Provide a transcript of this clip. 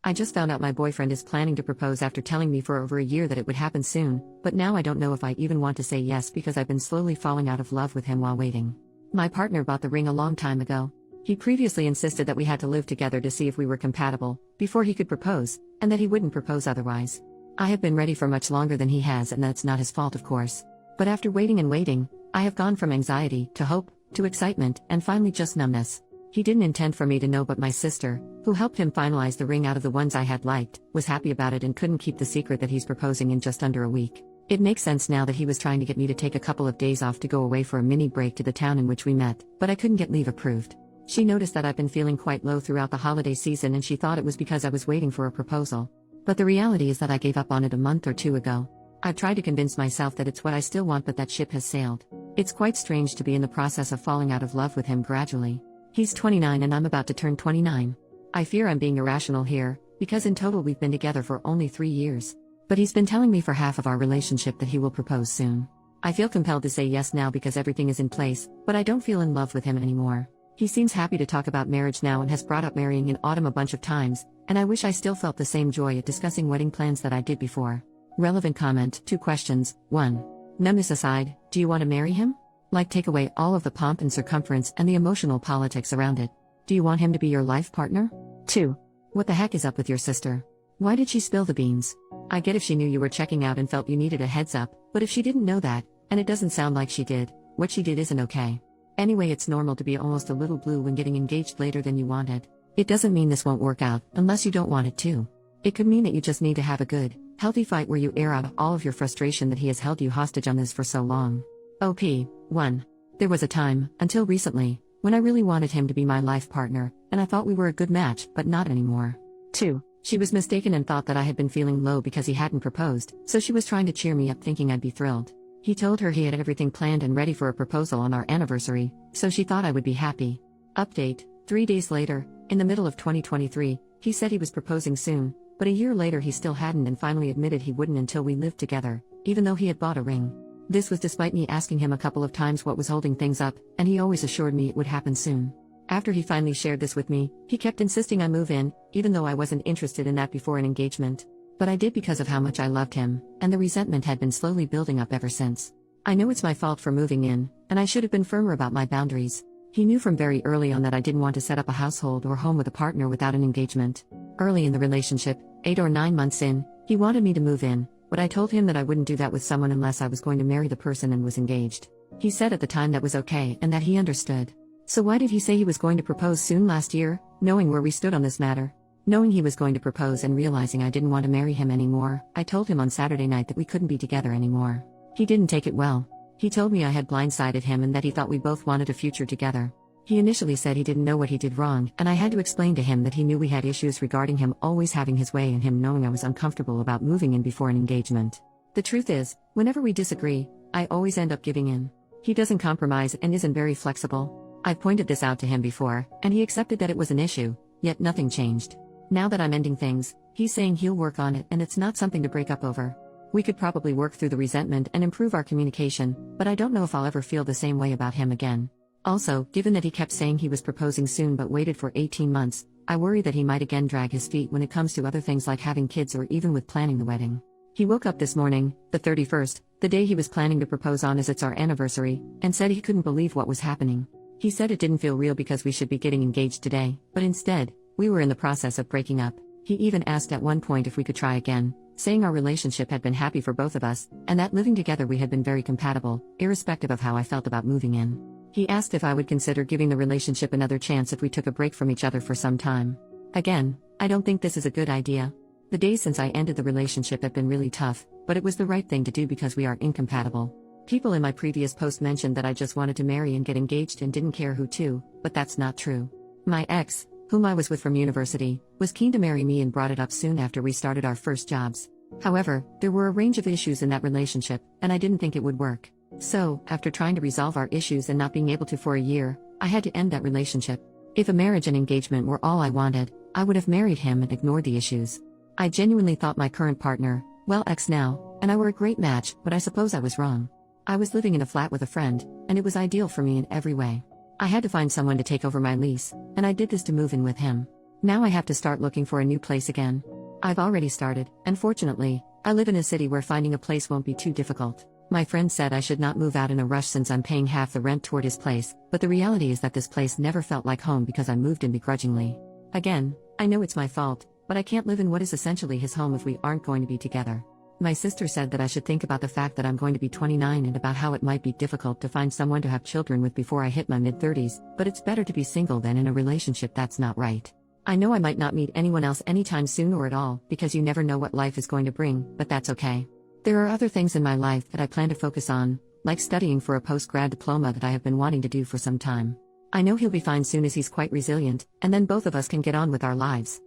I just found out my boyfriend is planning to propose after telling me for over a year that it would happen soon, but now I don't know if I even want to say yes because I've been slowly falling out of love with him while waiting. My partner bought the ring a long time ago. He previously insisted that we had to live together to see if we were compatible, before he could propose, and that he wouldn't propose otherwise. I have been ready for much longer than he has, and that's not his fault, of course. But after waiting and waiting, I have gone from anxiety, to hope, to excitement, and finally just numbness. He didn't intend for me to know, but my sister, who helped him finalize the ring out of the ones I had liked, was happy about it and couldn't keep the secret that he's proposing in just under a week. It makes sense now that he was trying to get me to take a couple of days off to go away for a mini break to the town in which we met, but I couldn't get leave approved. She noticed that I've been feeling quite low throughout the holiday season and she thought it was because I was waiting for a proposal. But the reality is that I gave up on it a month or two ago. I've tried to convince myself that it's what I still want, but that ship has sailed. It's quite strange to be in the process of falling out of love with him gradually. He's 29 and I'm about to turn 29. I fear I'm being irrational here, because in total we've been together for only 3 years. But he's been telling me for half of our relationship that he will propose soon. I feel compelled to say yes now because everything is in place, but I don't feel in love with him anymore. He seems happy to talk about marriage now and has brought up marrying in autumn a bunch of times, and I wish I still felt the same joy at discussing wedding plans that I did before. Relevant comment, 2 questions. 1. Numbness aside, do you want to marry him? Like, take away all of the pomp and circumference and the emotional politics around it. Do you want him to be your life partner? 2. What the heck is up with your sister? Why did she spill the beans? I get if she knew you were checking out and felt you needed a heads up, but if she didn't know that, and it doesn't sound like she did, what she did isn't okay. Anyway, it's normal to be almost a little blue when getting engaged later than you wanted. It doesn't mean this won't work out, unless you don't want it to. It could mean that you just need to have a good, healthy fight where you air out all of your frustration that he has held you hostage on this for so long. OP. 1. There was a time, until recently, when I really wanted him to be my life partner, and I thought we were a good match, but not anymore. 2. She was mistaken and thought that I had been feeling low because he hadn't proposed, so she was trying to cheer me up thinking I'd be thrilled. He told her he had everything planned and ready for a proposal on our anniversary, so she thought I would be happy. Update, 3 days later, in the middle of 2023, he said he was proposing soon, but a year later he still hadn't and finally admitted he wouldn't until we lived together, even though he had bought a ring. This was despite me asking him a couple of times what was holding things up, and he always assured me it would happen soon. After he finally shared this with me, he kept insisting I move in, even though I wasn't interested in that before an engagement. But I did because of how much I loved him, and the resentment had been slowly building up ever since. I know it's my fault for moving in, and I should have been firmer about my boundaries. He knew from very early on that I didn't want to set up a household or home with a partner without an engagement. Early in the relationship, 8 or 9 months in, he wanted me to move in, but I told him that I wouldn't do that with someone unless I was going to marry the person and was engaged. He said at the time that was okay and that he understood. So why did he say he was going to propose soon last year, knowing where we stood on this matter? Knowing he was going to propose and realizing I didn't want to marry him anymore, I told him on Saturday night that we couldn't be together anymore. He didn't take it well. He told me I had blindsided him and that he thought we both wanted a future together. He initially said he didn't know what he did wrong, and I had to explain to him that he knew we had issues regarding him always having his way and him knowing I was uncomfortable about moving in before an engagement. The truth is, whenever we disagree, I always end up giving in. He doesn't compromise and isn't very flexible. I've pointed this out to him before, and he accepted that it was an issue, yet nothing changed. Now that I'm ending things, he's saying he'll work on it and it's not something to break up over. We could probably work through the resentment and improve our communication, but I don't know if I'll ever feel the same way about him again. Also, given that he kept saying he was proposing soon but waited for 18 months, I worry that he might again drag his feet when it comes to other things like having kids or even with planning the wedding. He woke up this morning, the 31st, the day he was planning to propose on as it's our anniversary, and said he couldn't believe what was happening. He said it didn't feel real because we should be getting engaged today, but instead, we were in the process of breaking up. He even asked at one point if we could try again, saying our relationship had been happy for both of us, and that living together we had been very compatible, irrespective of how I felt about moving in. He asked if I would consider giving the relationship another chance if we took a break from each other for some time. Again, I don't think this is a good idea. The days since I ended the relationship have been really tough, but it was the right thing to do because we are incompatible. People in my previous post mentioned that I just wanted to marry and get engaged and didn't care who to, but that's not true. My ex, whom I was with from university, was keen to marry me and brought it up soon after we started our first jobs. However, there were a range of issues in that relationship, and I didn't think it would work. So, after trying to resolve our issues and not being able to for a year, I had to end that relationship. If a marriage and engagement were all I wanted, I would have married him and ignored the issues. I genuinely thought my current partner, well ex now, and I were a great match, but I suppose I was wrong. I was living in a flat with a friend, and it was ideal for me in every way. I had to find someone to take over my lease, and I did this to move in with him. Now I have to start looking for a new place again. I've already started, and fortunately, I live in a city where finding a place won't be too difficult. My friend said I should not move out in a rush since I'm paying half the rent toward his place, but the reality is that this place never felt like home because I moved in begrudgingly. Again, I know it's my fault, but I can't live in what is essentially his home if we aren't going to be together. My sister said that I should think about the fact that I'm going to be 29 and about how it might be difficult to find someone to have children with before I hit my mid-30s, but it's better to be single than in a relationship that's not right. I know I might not meet anyone else anytime soon or at all, because you never know what life is going to bring, but that's okay. There are other things in my life that I plan to focus on, like studying for a post-grad diploma that I have been wanting to do for some time. I know he'll be fine soon as he's quite resilient, and then both of us can get on with our lives.